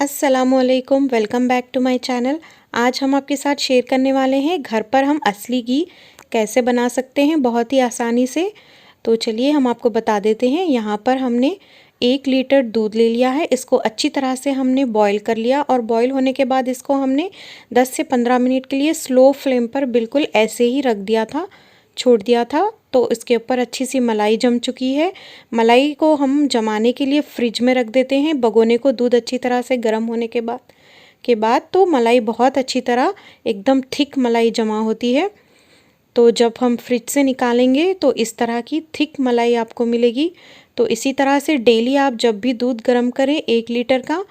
अस्सलामुअलैकुम, welcome back to my channel. आज हम आपके साथ शेयर करने वाले हैं घर पर हम असली घी कैसे बना सकते हैं बहुत ही आसानी से। तो चलिए हम आपको बता देते हैं। यहाँ पर हमने 1 लीटर दूध ले लिया है। इसको अच्छी तरह से हमने बॉईल कर लिया और बॉईल होने के बाद इसको हमने 10 से 15 मिनट के लिए स्लो फ्लेम पर बिल्कुल ऐसे ही रख दिया था, छोड़ दिया था। तो इसके ऊपर अच्छी सी मलाई जम चुकी है। मलाई को हम जमाने के लिए फ्रिज में रख देते हैं भगोने को दूध अच्छी तरह से गर्म होने के बाद तो मलाई बहुत अच्छी तरह एकदम थिक मलाई जमा होती है। तो जब हम फ्रिज से निकालेंगे तो इस तरह की थिक मलाई आपको मिलेगी। तो इसी तरह से डेली आप जब भी दूध गर्म करें 1 लीटर का,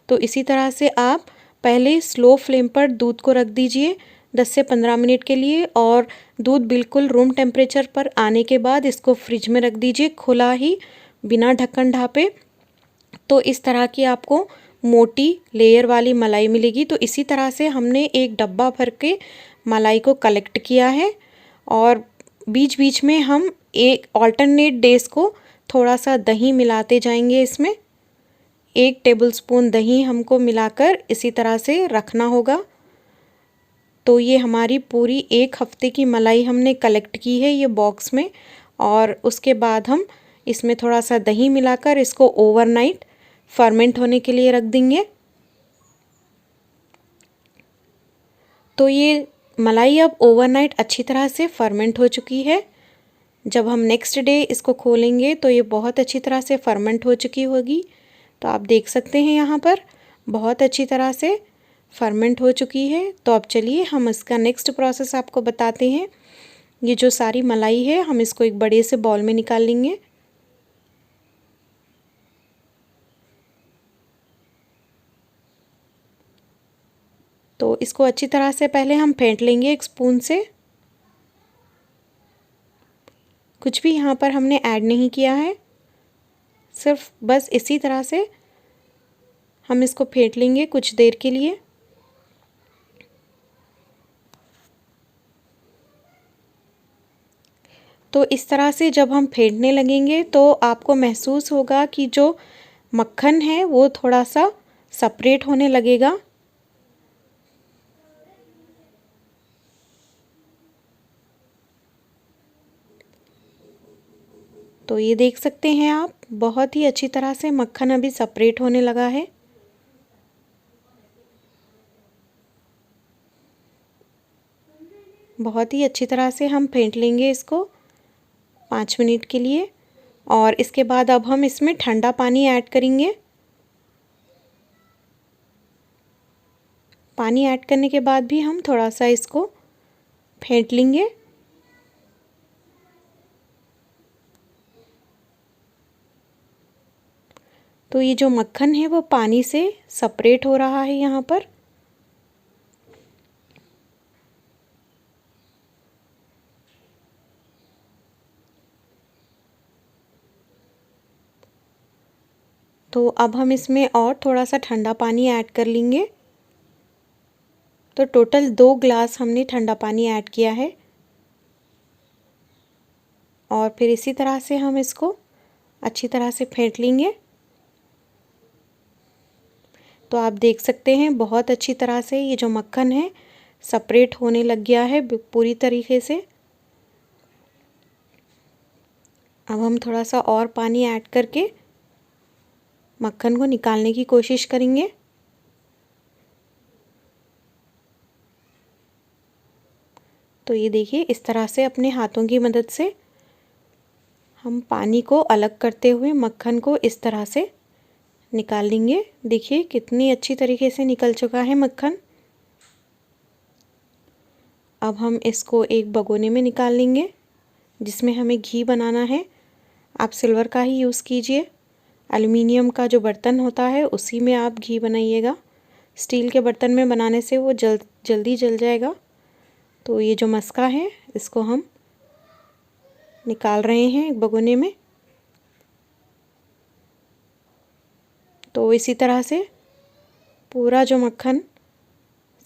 तो इसी तरह से आप पहले स्लो फ्लेम पर दूध को रख दीजिए 10 से 15 मिनट के लिए, और दूध बिल्कुल रूम टेम्परेचर पर आने के बाद इसको फ्रिज में रख दीजिए खुला ही, बिना ढक्कन ढापे। तो इस तरह की आपको मोटी लेयर वाली मलाई मिलेगी। तो इसी तरह से हमने एक डब्बा भर के मलाई को कलेक्ट किया है, और बीच बीच में हम एक ऑल्टरनेट डेज को थोड़ा सा दही मिलाते जाएंगे। इसमें 1 टेबलस्पून दही हमको मिलाकर इसी तरह से रखना होगा। तो ये हमारी पूरी 1 हफ्ते की मलाई हमने कलेक्ट की है ये बॉक्स में, और उसके बाद हम इसमें थोड़ा सा दही मिलाकर इसको ओवरनाइट फर्मेंट होने के लिए रख देंगे। तो ये मलाई अब ओवरनाइट अच्छी तरह से फर्मेंट हो चुकी है। जब हम नेक्स्ट डे इसको खोलेंगे तो ये बहुत अच्छी तरह से फर्मेंट हो चुकी होगी। तो आप देख सकते हैं यहाँ पर बहुत अच्छी तरह से फर्मेंट हो चुकी है। तो अब चलिए हम इसका नेक्स्ट प्रोसेस आपको बताते हैं। ये जो सारी मलाई है हम इसको एक बड़े से बाउल में निकाल लेंगे। तो इसको अच्छी तरह से पहले हम फेंट लेंगे एक स्पून से। कुछ भी यहाँ पर हमने ऐड नहीं किया है, सिर्फ बस इसी तरह से हम इसको फेंट लेंगे कुछ देर के लिए। तो इस तरह से जब हम फेंटने लगेंगे तो आपको महसूस होगा कि जो मक्खन है वो थोड़ा सा सेपरेट होने लगेगा। तो ये देख सकते हैं आप, बहुत ही अच्छी तरह से मक्खन अभी सेपरेट होने लगा है। बहुत ही अच्छी तरह से हम फेंट लेंगे इसको 5 मिनट के लिए, और इसके बाद अब हम इसमें ठंडा पानी ऐड करेंगे। पानी ऐड करने के बाद भी हम थोड़ा सा इसको फेंट लेंगे। तो ये जो मक्खन है वो पानी से सेपरेट हो रहा है यहाँ पर। तो अब हम इसमें और थोड़ा सा ठंडा पानी ऐड कर लेंगे। तो टोटल 2 ग्लास हमने ठंडा पानी ऐड किया है, और फिर इसी तरह से हम इसको अच्छी तरह से फेंट लेंगे। तो आप देख सकते हैं बहुत अच्छी तरह से ये जो मक्खन है सेपरेट होने लग गया है पूरी तरीके से। अब हम थोड़ा सा और पानी ऐड करके मक्खन को निकालने की कोशिश करेंगे। तो ये देखिए इस तरह से अपने हाथों की मदद से हम पानी को अलग करते हुए मक्खन को इस तरह से निकाल लेंगे। देखिए कितनी अच्छी तरीके से निकल चुका है मक्खन। अब हम इसको एक भगोने में निकाल लेंगे जिसमें हमें घी बनाना है। आप सिल्वर का ही यूज़ कीजिए, एल्युमिनियम का जो बर्तन होता है उसी में आप घी बनाइएगा। स्टील के बर्तन में बनाने से वो जल्दी जल जाएगा। तो ये जो मस्का है इसको हम निकाल रहे हैं एक भगोने में। तो इसी तरह से पूरा जो मक्खन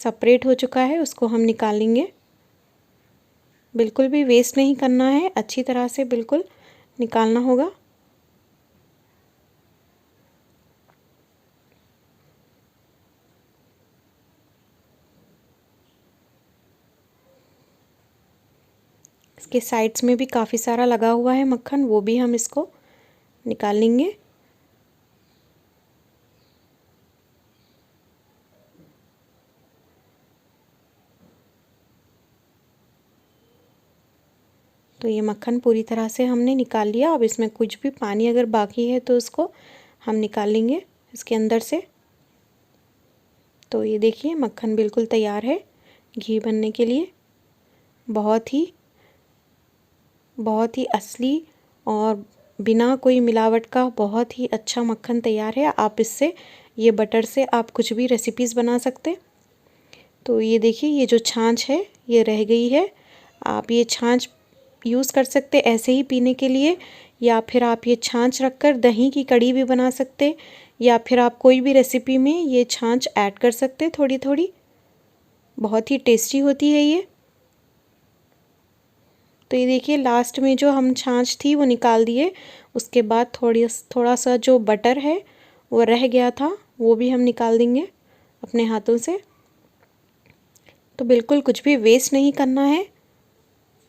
सेपरेट हो चुका है उसको हम निकाल लेंगे। बिल्कुल भी वेस्ट नहीं करना है, अच्छी तरह से बिल्कुल निकालना होगा। इसके साइड्स में भी काफ़ी सारा लगा हुआ है मक्खन, वो भी हम इसको निकाल लेंगे। तो ये मक्खन पूरी तरह से हमने निकाल लिया। अब इसमें कुछ भी पानी अगर बाकी है तो उसको हम निकाल लेंगे इसके अंदर से। तो ये देखिए मक्खन बिल्कुल तैयार है घी बनने के लिए। बहुत ही असली और बिना कोई मिलावट का बहुत ही अच्छा मक्खन तैयार है। आप इससे ये बटर से आप कुछ भी रेसिपीज़ बना सकते। तो ये देखिए ये जो छाछ है ये रह गई है। आप ये छाछ यूज़ कर सकते ऐसे ही पीने के लिए, या फिर आप ये छाछ रखकर दही की कड़ी भी बना सकते, या फिर आप कोई भी रेसिपी में ये छाछ ऐड कर सकते थोड़ी थोड़ी। बहुत ही टेस्टी होती है ये। तो ये देखिए लास्ट में जो हम छाछ थी वो निकाल दिए। उसके बाद थोड़ा सा जो बटर है वो रह गया था वो भी हम निकाल देंगे अपने हाथों से। तो बिल्कुल कुछ भी वेस्ट नहीं करना है,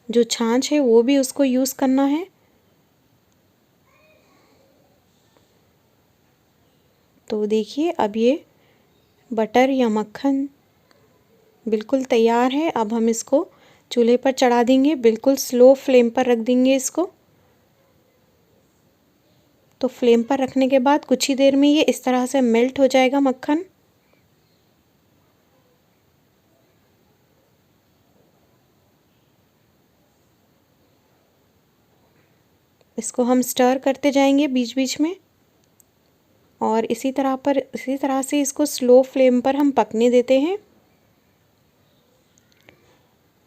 जो छाछ है वो भी उसको यूज़ करना है। तो देखिए अब ये बटर या मक्खन बिल्कुल तैयार है। अब हम इसको चूल्हे पर चढ़ा देंगे, बिल्कुल स्लो फ्लेम पर रख देंगे इसको। तो फ्लेम पर रखने के बाद कुछ ही देर में ये इस तरह से मेल्ट हो जाएगा मक्खन। इसको हम स्टर करते जाएंगे बीच बीच में, और इसी तरह से इसको स्लो फ्लेम पर हम पकने देते हैं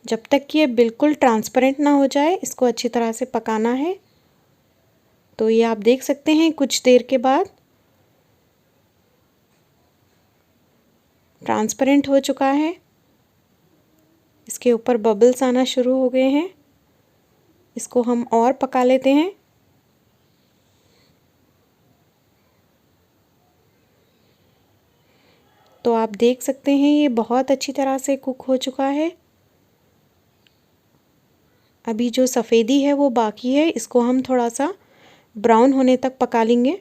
जब तक कि ये बिल्कुल ट्रांसपेरेंट ना हो जाए। इसको अच्छी तरह से पकाना है। तो ये आप देख सकते हैं कुछ देर के बाद ट्रांसपेरेंट हो चुका है। इसके ऊपर बबल्स आना शुरू हो गए हैं। इसको हम और पका लेते हैं। तो आप देख सकते हैं ये बहुत अच्छी तरह से कुक हो चुका है। अभी जो सफ़ेदी है वो बाकी है, इसको हम थोड़ा सा ब्राउन होने तक पका लेंगे।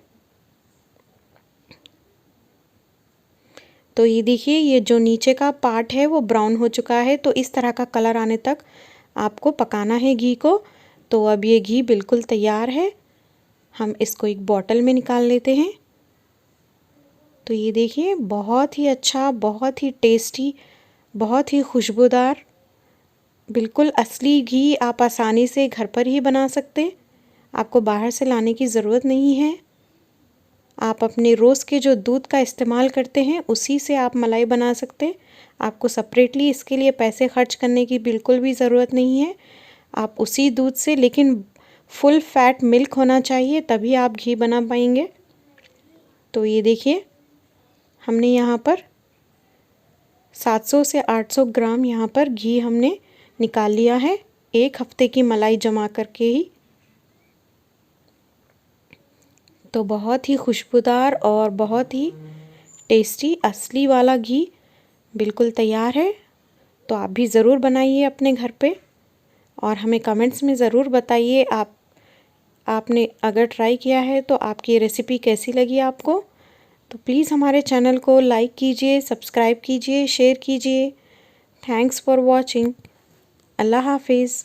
तो ये देखिए ये जो नीचे का पार्ट है वो ब्राउन हो चुका है। तो इस तरह का कलर आने तक आपको पकाना है घी को। तो अब ये घी बिल्कुल तैयार है। हम इसको एक बॉटल में निकाल लेते हैं। तो ये देखिए बहुत ही अच्छा, बहुत ही टेस्टी, बहुत ही खुशबूदार, बिल्कुल असली घी आप आसानी से घर पर ही बना सकते। आपको बाहर से लाने की ज़रूरत नहीं है। आप अपने रोज़ के जो दूध का इस्तेमाल करते हैं उसी से आप मलाई बना सकते। आपको सेपरेटली इसके लिए पैसे खर्च करने की बिल्कुल भी ज़रूरत नहीं है। आप उसी दूध से, लेकिन फुल फैट मिल्क होना चाहिए, तभी आप घी बना पाएंगे। तो ये देखिए हमने यहाँ पर 700 से 800 ग्राम यहाँ पर घी हमने निकाल लिया है, एक हफ्ते की मलाई जमा करके ही। तो बहुत ही खुशबूदार और बहुत ही टेस्टी असली वाला घी बिल्कुल तैयार है। तो आप भी ज़रूर बनाइए अपने घर पे, और हमें कमेंट्स में ज़रूर बताइए आपने अगर ट्राई किया है तो आपकी रेसिपी कैसी लगी आपको। तो प्लीज़ हमारे चैनल को लाइक कीजिए, सब्सक्राइब कीजिए, शेयर कीजिए। Thanks for watching. अल्लाह हाफिज़।